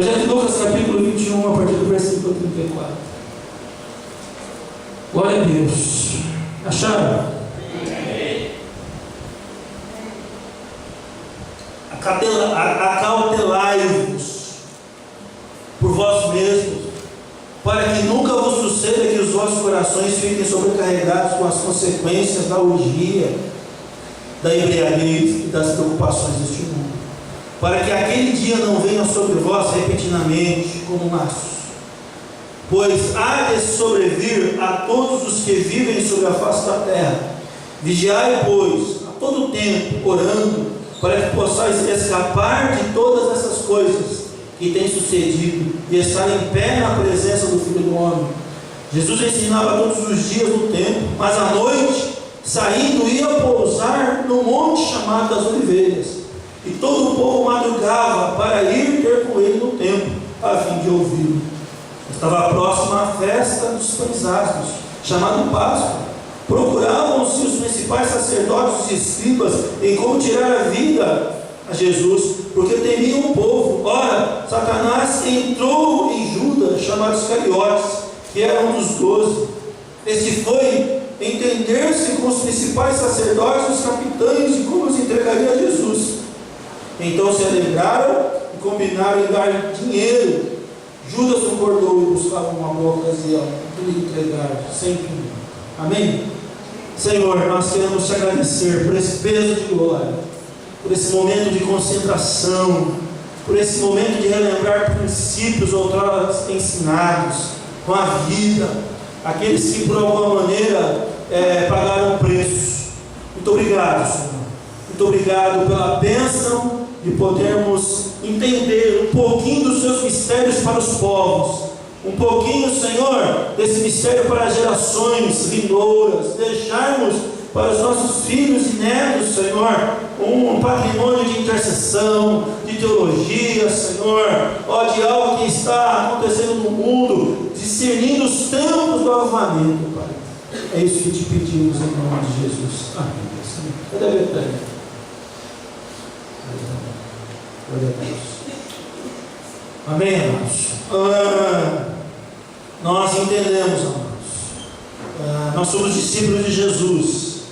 Evangelho de Lucas, capítulo 21, a partir do versículo 34. Glória a Deus. Acharam? Acautelai-vos por vós mesmos, para que nunca vos suceda que os vossos corações fiquem sobrecarregados com as consequências da orgia, da embriaguez e das preocupações deste mundo, para que aquele dia não venha sobre vós repentinamente como laços. Pois há de sobrevir a todos os que vivem sobre a face da terra. Vigiai, pois, a todo tempo, orando, para que possais escapar de todas essas coisas que têm sucedido e estar em pé na presença do Filho do Homem. Jesus ensinava todos os dias no templo, mas à noite, saindo, ia pousar no monte chamado das Oliveiras, e todo o povo madrugava para ir ter com ele no templo, a fim de ouvi-lo. Estava próxima a festa dos pães asmos, chamado Páscoa. Procuravam-se os principais sacerdotes e escribas em como tirar a vida a Jesus, porque temiam o povo. Ora, Satanás entrou em Judas, chamado Iscariotes, que era um dos 12. Este foi entender-se com os principais sacerdotes e os capitães de como os entregaria a Jesus. Então se alegraram e combinaram em dar dinheiro. Judas concordou e buscava uma boa ocasião de lhe entregar sem tudo. Amém? Senhor, nós queremos te agradecer por esse peso de glória, por esse momento de concentração, por esse momento de relembrar princípios outrora ensinados com a vida, aqueles que por alguma maneira pagaram o preço. Muito obrigado, Senhor. Muito obrigado pela bênção de podermos entender um pouquinho dos seus mistérios para os povos, um pouquinho, Senhor, desse mistério para as gerações vindouras, deixarmos para os nossos filhos e netos, Senhor, um patrimônio de intercessão, de teologia, Senhor, de algo que está acontecendo no mundo, discernindo os tempos do avivamento, Pai. É isso que te pedimos em nome de Jesus. Amém. Cadê a Betânia? Glória a Deus. Amém, amados? Nós entendemos, amados, nós somos discípulos de Jesus,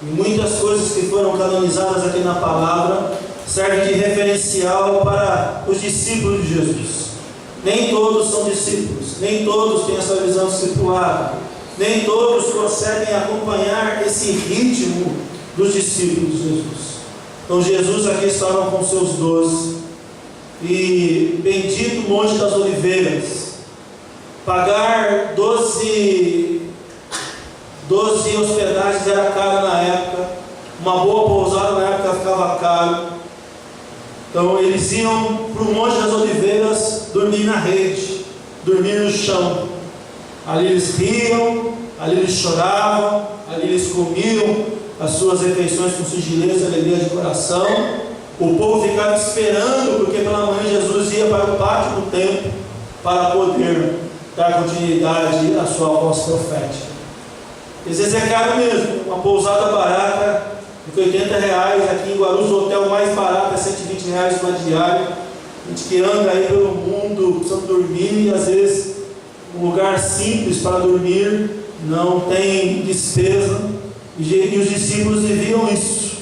e muitas coisas que foram canonizadas aqui na palavra servem de referencial para os discípulos de Jesus. Nem todos são discípulos, nem todos têm essa visão discipulada, nem todos conseguem acompanhar esse ritmo dos discípulos de Jesus. Então Jesus aqui estava com seus 12, e bendito Monte das Oliveiras. Pagar 12 hospedagens era caro na época, uma boa pousada na época ficava caro. Então eles iam para o Monte das Oliveiras dormir na rede, dormir no chão. Ali eles riam, ali eles choravam, ali eles comiam as suas refeições com sigileza e alegria de coração. O povo ficava esperando, porque pela manhã Jesus ia para o pátio do templo para poder dar continuidade à sua voz profética. Às vezes é caro mesmo, uma pousada barata de R$80, aqui em Guarulhos o hotel mais barato é R$120 uma diária. A gente que anda aí pelo mundo precisando dormir, e às vezes um lugar simples para dormir não tem despesa, e os discípulos viviam isso,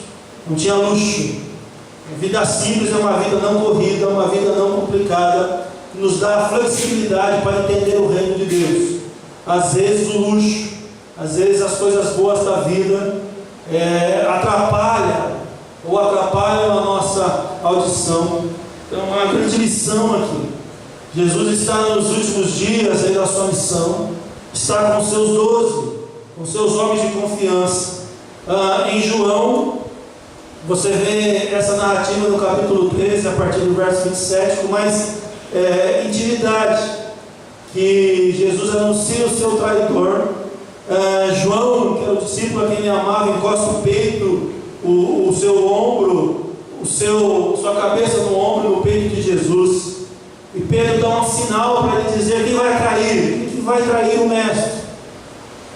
não tinha luxo. A vida simples é uma vida não corrida, uma vida não complicada, que nos dá a flexibilidade para entender o reino de Deus. Às vezes o luxo, às vezes as coisas boas da vida atrapalham a nossa audição. Então é uma grande lição aqui. Jesus está nos últimos dias da sua missão, está com seus 12, com seus homens de confiança. Em João, você vê essa narrativa no capítulo 13, a partir do verso 27, com mais intimidade, que Jesus anuncia o seu traidor. João, que era o discípulo a quem ele amava, encosta o peito, o seu ombro, sua cabeça no ombro, no peito de Jesus. E Pedro dá um sinal para ele dizer quem vai trair, quem vai trair o mestre.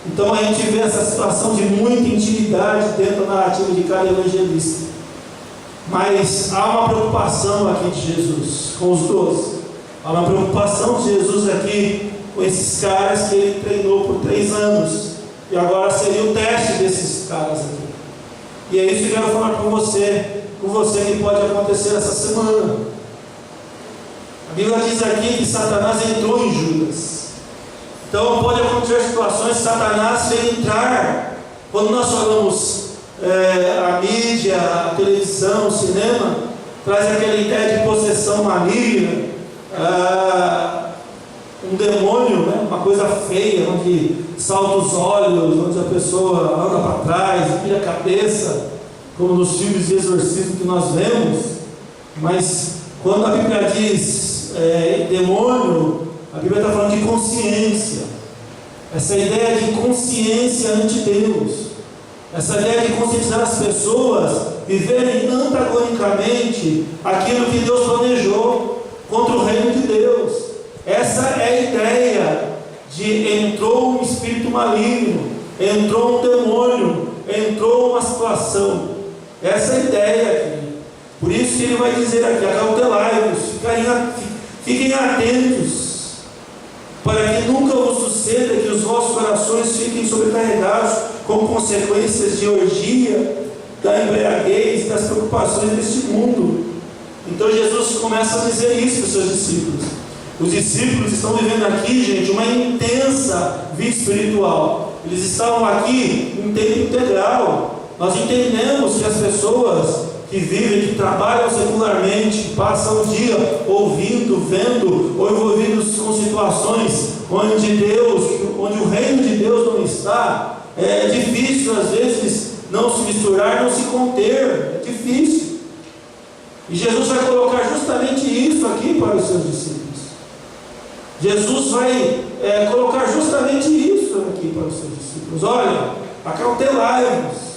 Então a gente vê essa situação de muita intimidade dentro da narrativa de cada evangelista. Mas há uma preocupação aqui de Jesus com os 12. Há uma preocupação de Jesus aqui com esses caras que ele treinou por 3 anos. E agora seria o teste desses caras aqui. E é isso que eu quero falar com você que pode acontecer essa semana. A Bíblia diz aqui que Satanás entrou em Judas. Então pode acontecer situações que Satanás vem entrar. Quando nós falamos a mídia, a televisão, o cinema, traz aquela ideia de possessão maligna, um demônio, né? Uma coisa feia, onde salta os olhos, onde a pessoa anda para trás, vira a cabeça, como nos filmes de exorcismo que nós vemos. Mas quando a Bíblia diz demônio, a Bíblia está falando de consciência. Essa ideia de consciência ante Deus, essa ideia de conscientizar as pessoas viverem antagonicamente aquilo que Deus planejou contra o reino de Deus. Essa é a ideia de entrou um espírito maligno, entrou um demônio, entrou uma situação. Essa é a ideia aqui. Por isso que ele vai dizer aqui: acautelai-vos, fiquem atentos, para que nunca vos suceda que os vossos corações fiquem sobrecarregados com consequências de orgia, da embriaguez, das preocupações deste mundo. Então Jesus começa a dizer isso para os seus discípulos. Os discípulos estão vivendo aqui, gente, uma intensa vida espiritual. Eles estavam aqui em tempo integral. Nós entendemos que as pessoas que vivem, que trabalham secularmente, passam o dia ouvindo, vendo ou envolvidos com situações onde o reino de Deus não está. É difícil às vezes não se misturar, não se conter, é difícil. E Jesus vai colocar justamente isso aqui para os seus discípulos. Jesus vai colocar justamente isso aqui para os seus discípulos. Olha, acautelai-vos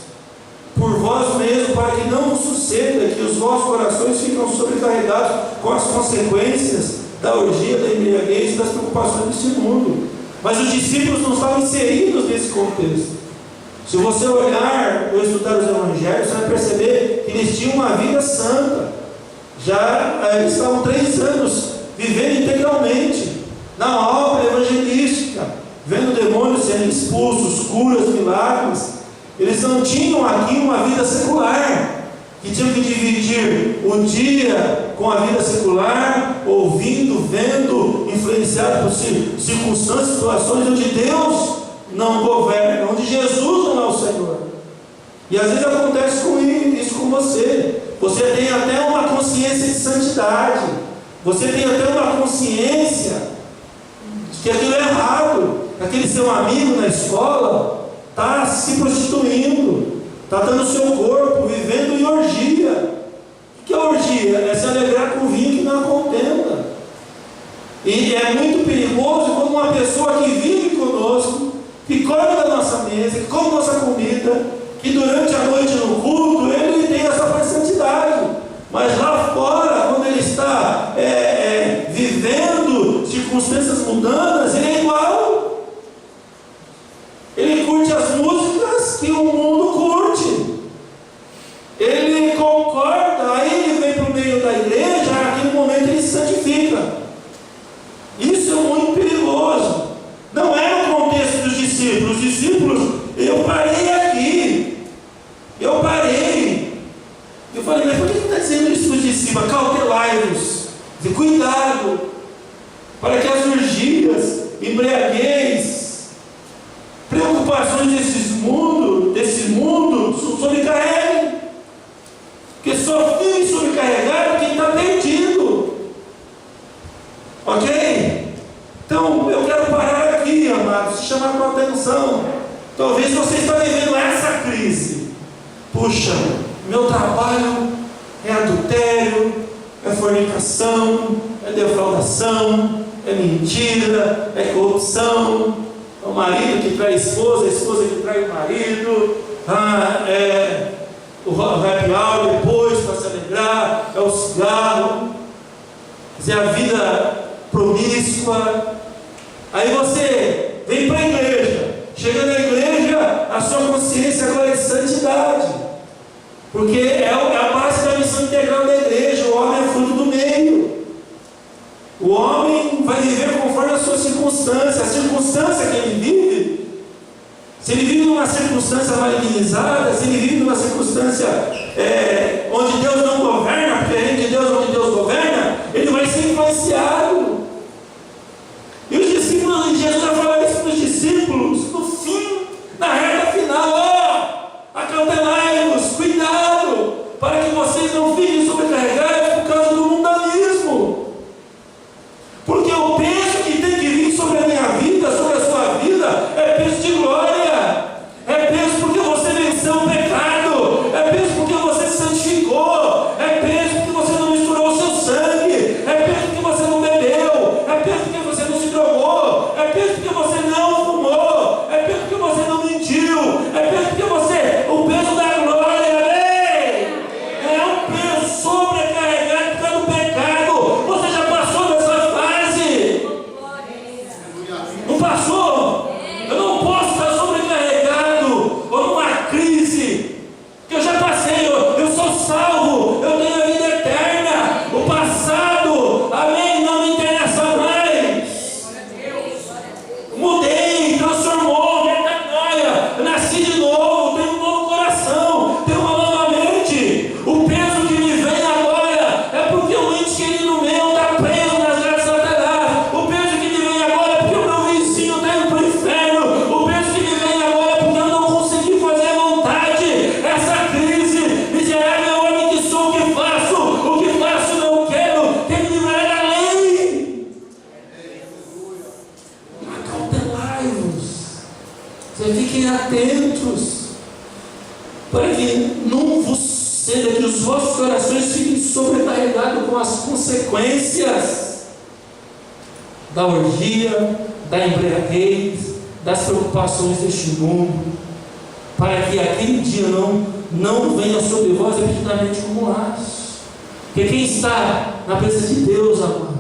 por vós mesmos, para que não vos suceda que os vossos corações ficam sobrecarregados com as consequências da orgia, da embriaguez e das preocupações deste mundo. Mas os discípulos não estavam inseridos nesse contexto. Se você olhar ou estudar os evangelhos, você vai perceber que eles tinham uma vida santa. Eles estavam 3 anos vivendo integralmente na obra evangelística, vendo demônios sendo expulsos, curas, milagres. Eles não tinham aqui uma vida secular, que tinham que dividir o dia com a vida secular, ouvindo, vendo, influenciado por circunstâncias, situações onde Deus não governa, onde Jesus não é o Senhor. E às vezes acontece isso com você. Você tem até uma consciência de santidade, você tem até uma consciência de que aquilo é errado, aquele seu amigo na escola está se prostituindo, está dando o seu corpo, vivendo em orgia. O que é orgia? É se alegrar com vinho que não contenta. E é muito perigoso quando uma pessoa que vive conosco, que come da nossa mesa, que come nossa comida, que durante a noite no culto ele tem essa parte de santidade, mas lá fora, quando ele está vivendo circunstâncias mundanas, ele é igual. Ele curte as músicas que o mundo curte. Ele concorda, aí ele vem para o meio da igreja, naquele momento ele se santifica. Isso é muito perigoso. Não é no contexto dos discípulos. Os discípulos, eu parei aqui. Eu falei, mas por que está dizendo isso para os discípulos? Cautelai-vos. Cuidado, para que as orgias, embriaguez, preocupações desse mundo sobrecarreguem. Porque só fica sobrecarregado quem está perdido. Ok? Então eu quero parar aqui, amados, chamar a atenção. Talvez você está vivendo essa crise. Puxa, meu trabalho é adultério, é fornicação, é defraudação, é mentira, é corrupção. É o marido que trai a esposa que trai o marido, é o happy hour depois para se alegrar, é o cigarro, é a vida promíscua. Aí você vem para a igreja, chega na igreja, a sua consciência agora é de santidade, porque é a base da missão integral da igreja. O homem é fruto do meio. O homem homem vai viver conforme a sua circunstância. A circunstância que ele vive, se ele vive numa circunstância malignizada, se ele vive numa circunstância onde Deus não governa, porque é de Deus onde Deus governa, ele vai ser influenciado. E os discípulos de Jesus já falaram isso para os discípulos, no fim, na reta final: acautelai-vos, cuidado, para que vocês não fiquem sobrecarregados por causa do mundanismo. Porque o peso que tem que vir sobre a minha vida, sobre a sua vida, é peso de glória, é peso porque você venceu o pecado, é peso porque você se santificou, é peso porque você não misturou o seu sangue, é peso porque você não bebeu, é peso porque você não se drogou, é peso porque você não fumou, é peso porque você não mentiu, é peso porque o peso da glória, é um peso sobrecarregado por causa do pecado. Você já passou dessa fase? Não passou? Eu não posso estar sobrecarregado ou numa crise que eu já passei. Eu sou salvo, eu tenho a vida eterna. O passado, amém, não me interessa mais. Mudei, transformou, metanoia, eu nasci de novo, tenho um novo coração, tenho uma nova mente. O peso que me vem agora é porque o ente querido meu está preso nas garras de Satanás. O peso que me vem agora é porque o meu vizinho está indo para o inferno. O peso que me vem agora é porque eu não consegui fazer a vontade. Essa crise, miserável homem que sou, o que faço não quero, tem que me livrar da lei. Acautelai-vos, vocês fiquem atentos, para que não vos suceda que os vossos corações fiquem sobrecarregados com as consequências da orgia, da embriaguez, das preocupações deste mundo, para que aquele dia não venha sobre vós repetidamente como laço. Porque quem está na presença de Deus, amado,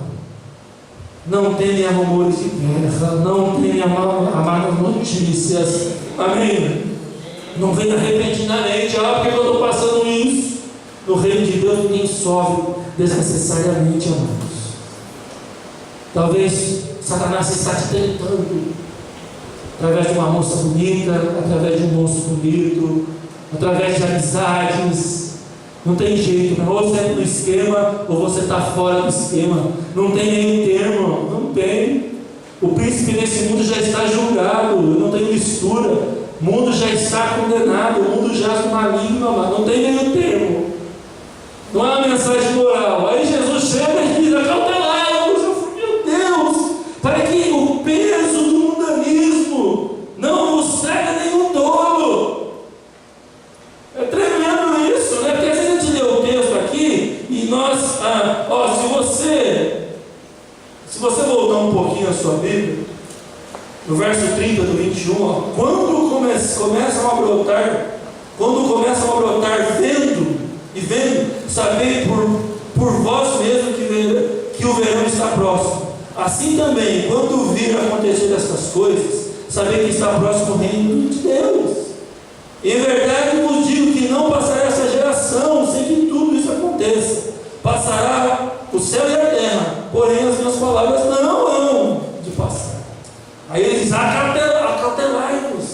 não teme a rumores de guerra, não teme a más notícias, amém? Não venha repentinamente: porque eu estou passando isso. No reino de Deus ninguém sofre desnecessariamente, amados. Talvez Satanás está te tentando, através de uma moça bonita, através de um moço bonito, através de amizades. Não tem jeito, ou você é no esquema, ou você está fora do esquema. Não tem meio termo, não tem. O príncipe desse mundo já está julgado, não tem mistura. O mundo já está condenado, o mundo jaz no maligno, mas não tem meio termo. Não é uma mensagem moral. Aí Jesus chega e diz: acautelai-vos. Eu falei: meu Deus, para que o peso do mundanismo não vos traga nenhum dolo. É tremendo isso, né? Porque às vezes a gente lê o texto aqui e nós, se você voltar um pouquinho a sua Bíblia, no verso 30 do 21, quando começam a brotar vendo, sabei por vós mesmo que o verão está próximo. Assim também, quando vir acontecer estas coisas, sabei que está próximo o reino de Deus. Em verdade vos digo que não passará essa geração sem que tudo isso aconteça. Passará o céu e a terra, porém as minhas palavras não hão de passar. Aí ele diz: acautelai-vos.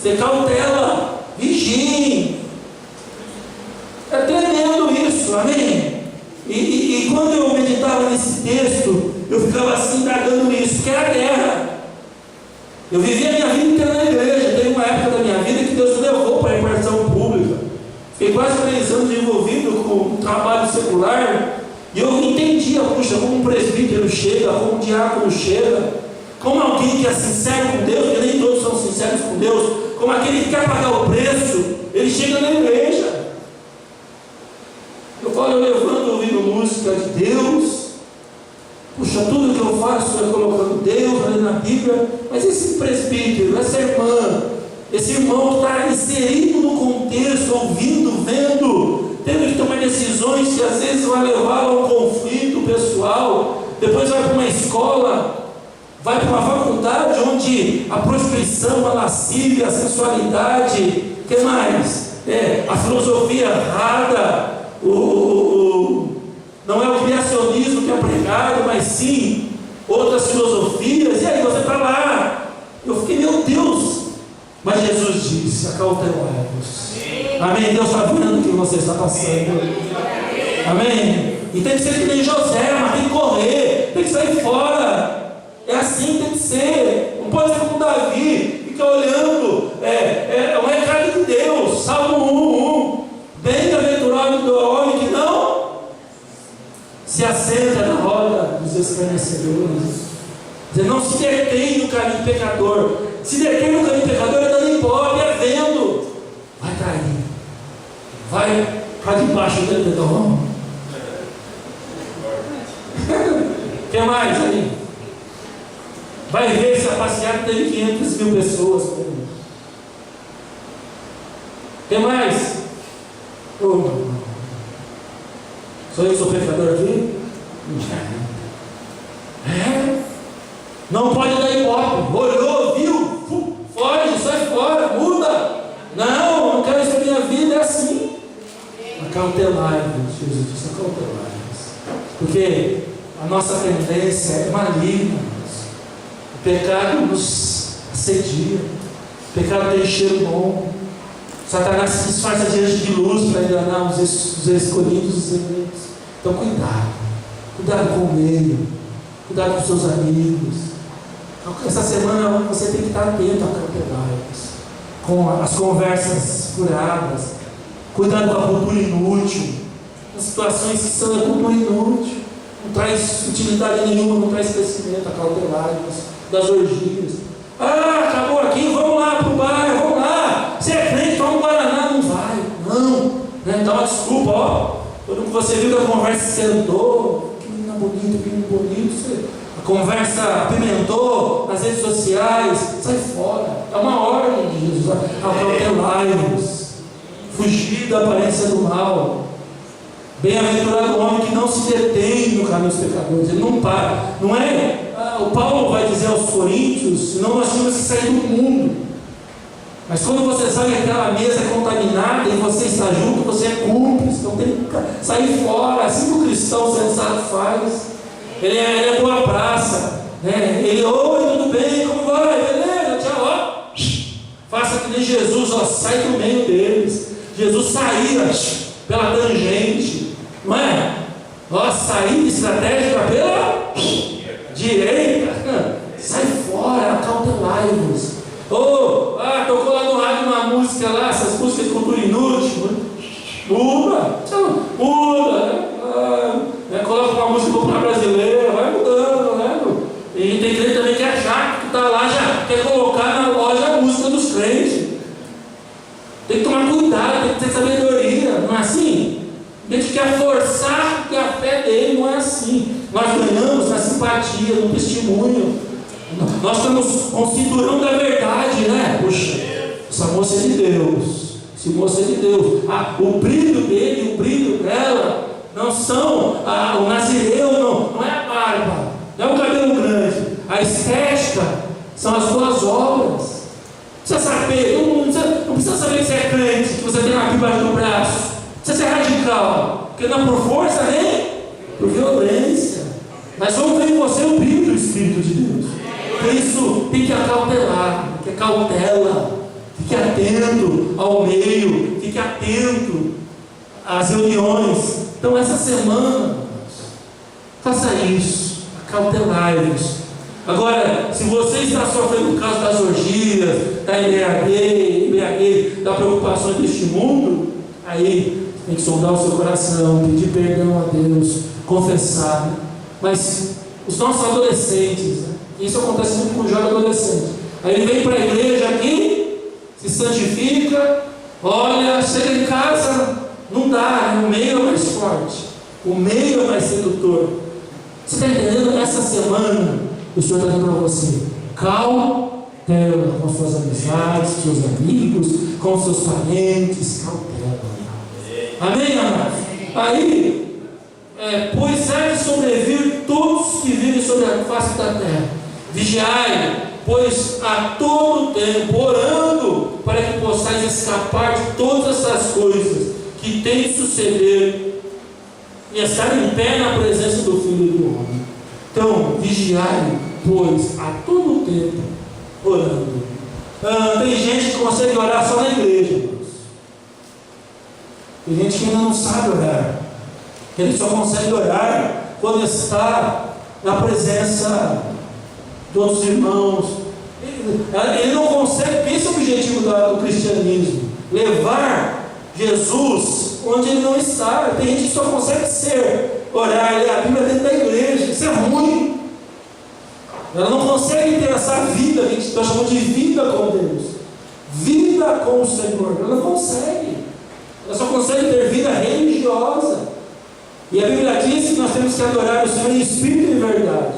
Você cautela, vigiem. É tremendo isso, amém? E quando eu meditava nesse texto, eu ficava assim, indagando nisso, que é a guerra. Eu vivi a minha vida inteira na igreja. Teve uma época da minha vida que Deus me levou para a repartição pública. Fiquei quase 3 anos envolvido com o trabalho secular, e eu entendia, puxa, como um presbítero chega, como um diácono chega, como alguém que é sincero com Deus, porque nem todos são sinceros com Deus, como aquele que quer pagar o preço, ele chega na igreja. Eu levanto ouvindo música de Deus, puxa, tudo que eu faço é colocando Deus ali na Bíblia. Mas esse presbítero, essa irmã, esse irmão que está inserido no contexto, ouvindo, vendo, tendo que tomar decisões que às vezes vai levá-lo a um conflito pessoal, depois vai para uma escola, vai para uma faculdade onde a prostituição, a lascívia, a sensualidade, o que mais? A filosofia errada, não é o criacionismo que é pregado, mas sim o filosofias, e aí você está lá. Eu fiquei, meu Deus, mas Jesus disse, acautelai-vos. Amém? Deus está vendo o que você está passando. Amém? E tem que ser que nem José, mas tem que correr, tem que sair fora. É assim, tem que ser. Não pode ser como Davi, fica olhando. É um recado de Deus. Salmo 1:1. Bem-aventurado o homem que não se assenta na roda dos escarnecedores. Você não se detém no caminho pecador. Se detém no caminho pecador, é dando ibope, é vendo. Vai cair. Vai para debaixo do dedão. O que mais aí? Vai ver se a passeata teve 500 mil pessoas. O que mais? Sou eu que sou pecador aqui? Não pode dar ibope. Olhou, viu, foge, sai fora, muda. Não quero isso na minha vida, é assim. Acautelai-vos, Jesus disse, acautelai-vos. Porque a nossa tendência é maligna. O pecado nos assedia. O pecado tem cheiro bom. Satanás se disfarça diante de luz para enganar os escolhidos e os eleitos. Então cuidado com o meio, cuidado com os seus amigos. Essa semana você tem que estar atento a cautelai-vos, com as conversas furadas. Cuidado com a cultura inútil, as situações que são a cultura inútil, não traz utilidade nenhuma, não traz crescimento. Acautelai-vos das orgias. Acabou aqui, vamos lá para o bar, vamos lá. Você é crente, toma um Guaraná, não vai, não, né? Dá uma desculpa, ó. Quando você viu que a conversa sentou, que menino bonito, a conversa apimentou nas redes sociais, sai fora. É uma ordem de Jesus. Acautelai-vos, fugir da aparência do mal. Bem-aventurado o homem que não se detém no caminho dos pecadores. Ele não para. Não é? O Paulo vai dizer aos Coríntios, senão nós tínhamos que sair do mundo. Mas quando você sabe que aquela mesa é contaminada e você está junto, você é cúmplice. Então tem que sair fora. Assim que o cristão sensato faz. Ele é boa praça, né? Ele, oi, tudo bem, como vai? Beleza, tchau, ó. Faça que nem Jesus, ó, sai do meio deles. Jesus saía pela tangente, não é? Nossa, saída estratégica pela direita. Sai fora, acautelai-vos. Tocou lá no rádio uma música lá, essas músicas de cultura inútil. Muda, né? Coloca uma música popular brasileira, vai mudando, né? E tem crente também que é chato, que está lá, já quer colocar na loja a música dos crentes. Tem que tomar cuidado, tem que ter sabedoria, não é assim? A gente quer forçar, porque a fé dele não é assim. Nós ganhamos na simpatia, no testemunho. Nós estamos com o cinturão da verdade, né? Puxa, essa moça é de Deus. Esse moço é de Deus. O brilho dele, o brilho dela, não são o nazireu, não é a barba, não é o cabelo grande. A estética são as boas obras. Precisa saber, não precisa saber que você é crente, que você tem uma Bíblia no braço. Precisa ser radical, porque não é por força nem por violência. Mas vamos ver em você o brilho do Espírito de Deus. Por isso tem que acautelar, que é cautela. Fique atento ao meio, fique atento às reuniões. Então essa semana, faça isso, acautelai-vos. Agora, se você está sofrendo por causa das orgias, da embriaguez, da preocupação deste mundo, aí tem que sondar o seu coração, pedir perdão a Deus, confessar. Mas os nossos adolescentes, né? Isso acontece muito com o jovem adolescente. Aí ele vem para a igreja aqui, se santifica, olha, chega em casa, não dá, né? O meio é mais forte, o meio é mais sedutor. Você está entendendo? Essa semana o Senhor está dizendo para você: cautela com suas amizades, com seus amigos, com seus parentes, cautela. Amém, amados? Aí, pois há de sobrevir todos que vivem sobre a face da terra. Vigiai, pois a todo tempo, orando, para que possais escapar de todas essas coisas que têm de suceder e estar em pé na presença do Filho do Homem. Então, vigiai, pois, a todo tempo, orando. Tem gente que consegue orar só na igreja, irmãos. Tem gente que ainda não sabe orar. Ele só consegue orar quando está na presença de outros irmãos. Ele não consegue, esse é o objetivo do cristianismo, levar Jesus onde ele não está. Tem gente que só consegue orar e ler a Bíblia dentro da igreja. Isso é ruim. Ela não consegue ter essa vida, a gente está chamando de vida com Deus, vida com o Senhor. Ela não consegue. Ela só consegue ter vida religiosa. E a Bíblia diz que nós temos que adorar o Senhor em espírito e em verdade.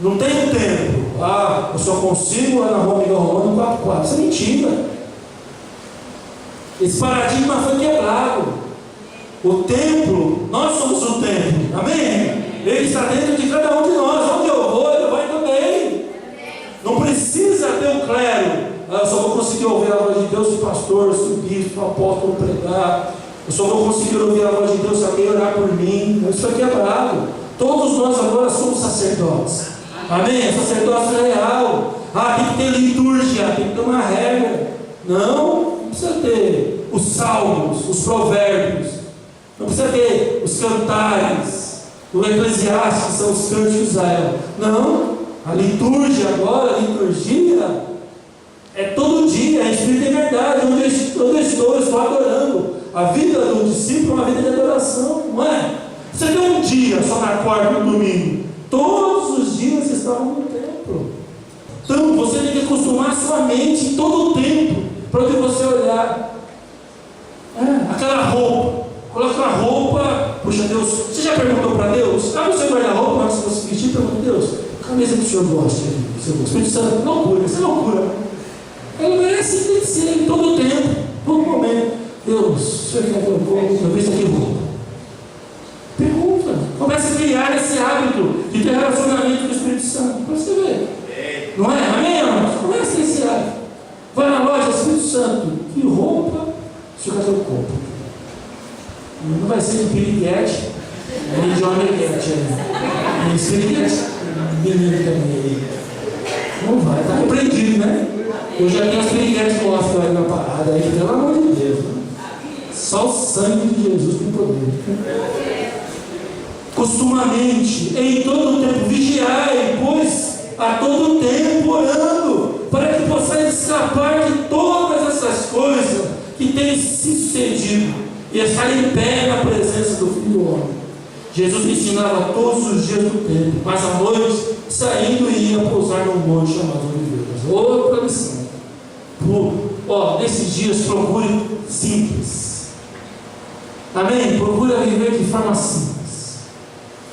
Não tem um tempo. Eu só consigo lá na Rua Miguel Romano 4:4. Isso é mentira. Esse paradigma foi quebrado. O templo, nós somos o templo. Amém? Ele está dentro de cada um de nós. Onde eu vou, ele vai também. Não precisa ter o clero. Eu só vou conseguir ouvir a voz de Deus se o pastor, se o bispo, o apóstolo pregar. Eu só vou conseguir ouvir a voz de Deus se alguém orar por mim. Isso é quebrado. Todos nós agora somos sacerdotes. Amém? Sacerdócio real. Tem que ter liturgia, tem que ter uma regra. Não precisa ter os salmos, os provérbios. Não precisa ter os cantares, o Eclesiastes, que são os cânticos de Israel. Não. A liturgia agora, a liturgia é todo dia, é espírito e verdade. Onde eu estou adorando. A vida do discípulo é uma vida de adoração, não é? Você tem um dia só na quarta e no domingo. Todos os dias estavam no templo. Então você tem que acostumar a sua mente em todo o tempo para onde você olhar. Aquela roupa. Coloca uma roupa. Puxa, Deus, você já perguntou para Deus? Abre o seu guarda-roupa, mas se você vestir, pergunta a Deus. A camisa que o senhor gosta, o Espírito Santo, loucura, isso é loucura. Ele é assim, tem que ser em todo o tempo, todo momento. Deus, o senhor quer que eu vista aqui roupa? Pergunta. Começa a criar esse hábito de ter relacionamento com o Espírito Santo. Para você ver. Não é? Amém, irmãos? Começa esse hábito. Vai na loja, Espírito Santo. Que roupa? O senhor quer o corpo? Não vai ser de piriguete, nem de homem-guete. Esse piriguete, menino também. Não vai, está repreendido, né? Eu já tenho as piriguetes que mostram aí na parada, aí, pelo amor de Deus. Né? Só o sangue de Jesus tem poder. Costumamente, em todo o tempo, vigiai, pois a todo tempo orando, para que possais escapar de todas essas coisas que têm se sucedido e estar em pé na presença do Filho do Homem. Jesus ensinava todos os dias do tempo, mas à noite, saindo, ia pousar num monte chamado Oliveiras. Outra lição. Nesses dias, procure simples. Amém? Procure viver de forma simples.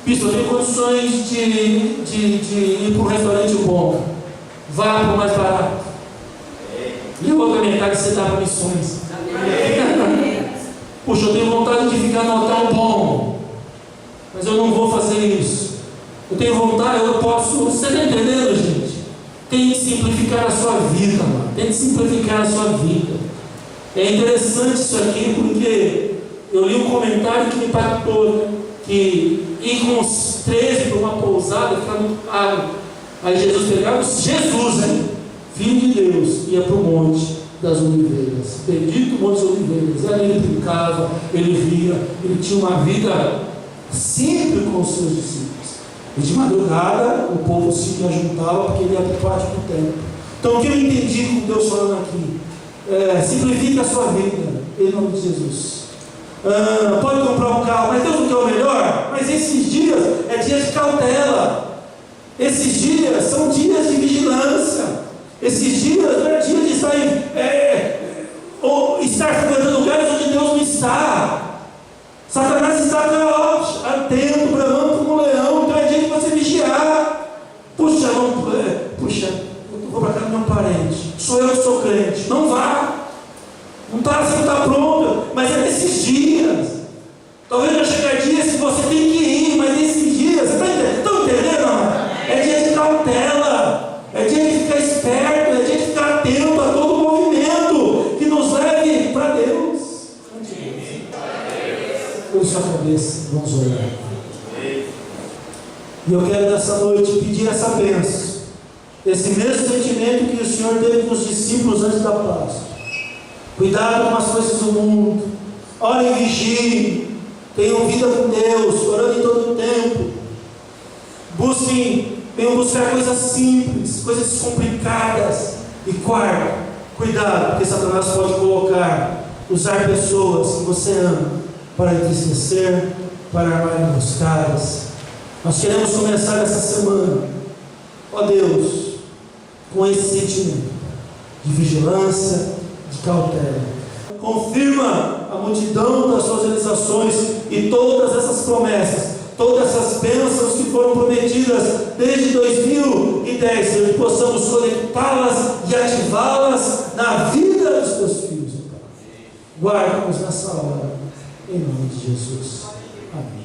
Bispo, eu tenho condições de ir para um restaurante bom. Vá para o mais barato. E a outra metade você dá para missões. Puxa, eu tenho vontade de ficar no hotel bom, mas eu não vou fazer isso. Eu tenho vontade, eu posso. Você está entendendo, gente? Tem que simplificar a sua vida, mano. Tem que simplificar a sua vida. É interessante isso aqui, porque eu li um comentário que me impactou, né? Que ir com os 13 para uma pousada, ficar muito caro. Aí Jesus pegava, né? Filho de Deus, ia para o Monte das Oliveiras. Bendito Monte das Oliveiras. Ali ele brincava, ele ria, ele tinha uma vida simples com os seus discípulos. E de madrugada o povo se ajuntava porque ele ia para parte do templo. Então o que eu entendi com Deus falando aqui? Simplifique a sua vida em nome de Jesus. Pode comprar um carro, mas Deus não quer o melhor? Mas esses dias é dia de cautela. Esses dias são dias de vigilância. Esses dias não é dia de estar frequentando lugares onde Deus não está. Satanás está atento, bramando como um leão. Então é dia de você vigiar. Puxa, eu vou para casa do meu parente. Sou eu que sou crente. Não vá. Não está assim, está pronto. Mas é nesses dias. Talvez vai chegar dias que você tem que ir, mas nesses dias, você está entendendo? É dia de cautela. É dia de ficar esperto. É dia de ficar atento a todo movimento que nos leve para Deus. Põe sua cabeça, vamos orar. E eu quero nessa noite pedir essa bênção, esse mesmo sentimento que o Senhor teve com os discípulos antes da Páscoa. Cuidado com as coisas do mundo, orem e vigiem, tenham vida com Deus, orando em todo o tempo. Venham buscar coisas simples, coisas descomplicadas. E quarto, cuidado, porque Satanás pode usar pessoas que você ama para entristecer, para armar emboscadas. Nós queremos começar essa semana, ó Deus, com esse sentimento de vigilância, de cautela. Confirma a multidão das suas realizações e todas essas promessas, todas essas bênçãos que foram prometidas desde 2010, que possamos conectá-las e ativá-las na vida dos teus filhos. Guarda-nos nessa hora, em nome de Jesus. Amém.